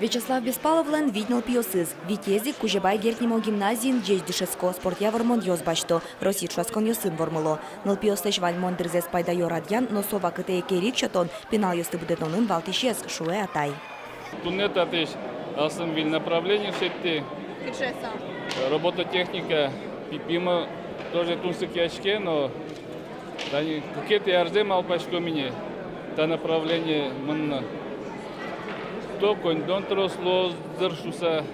Вячеслав Беспаловлен виднел пиосыз. Витези Кужебай гертнемо гимназиин жездишеско спортявырмон ёзбашто. Росичваскон ёсын вормыло. Ныл пиостеш вальмон дырзес пайда ёрадьян, но сова кыте керичотон пенал ёсты будетонын валтишес шуэ атай. Туннет атеш алсым вил направление шетти. Робототехника пипима тоже тунсык яшке, но тани кукет ярдем алпашко мине. Та направление мынна. То кондон тросло зыршуса.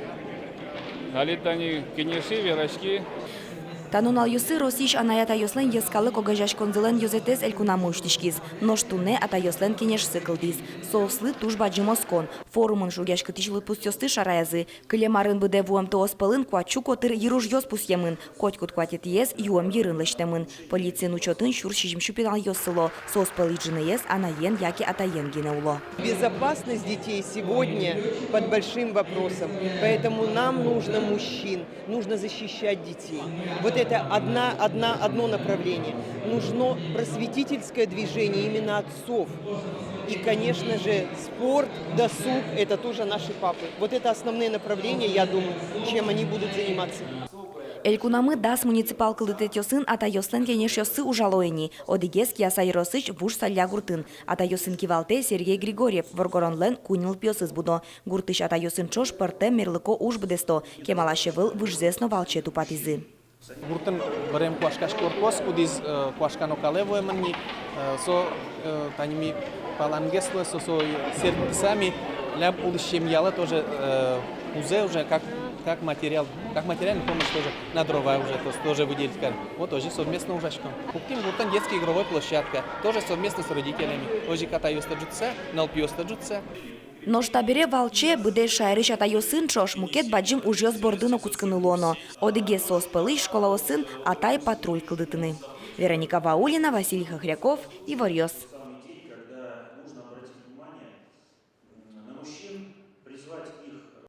Али тани кенеши верашки. Танунал юсы Росич анаята ёслен ескалы когажаш конзылен юзетес элькунамуштишкиз. Ноштуне ата ёслен кенеш сыкылдиз. Соуслы тужба джимоскон. Форумын шугяш кытишлы пустёсты шараязы. Кылемарын быде вуам тооспылын куачу котыр еруж ёс пусьемын. Котькут куатет ез юам ерын лыштемын. Полицин учетын шур шижимшу педал ёсыло. Соуспылы джинеез анаен яки атаен гинеуло. Безопасность детей сегодня под большим вопросом. Поэтому нам нужно мужчин, нужно защищать детей. Вот это одно направление. Нужно просветительское движение именно отцов. И, конечно же, спорт, досуг – это тоже наши папы. Вот это основные направления, я думаю, чем они будут заниматься. Элькунамы дас муниципал кылытет ёсын ата ёслен кенеш ёсы ужалоэни. Одигес Киясай Росыч буш саля гуртын. Ата ёсын кивалте Сергей Григорьев воргоронлен кунил пёсыз будо. Гуртыш ата ёсын чош пырте мерлыко уж бдесто. Кемалашевыл вужзесно валче тупатизы. Гуртын берем куашкаш корпус, кудиз куашкано калево мани, со таними палангесло, со сами ляб улищем яла тоже уже как материал, как материальная помощь тоже на дрова уже тоже выделить. Вот тоже совместно ужашком. Куптим гуртын детская игровая площадка, тоже совместно с родителями. Ожи катаюсь таджутся, налпьёс таджутся. Но штабере валче буде шайрыш ата ёсын чош мукет баджим уж ёс бордыно куцкынылоно. Одиге соспылы школа осын атай патруль кылдытыны. Вероника Ваулина, Василий Хохряков, Ивар Ёс.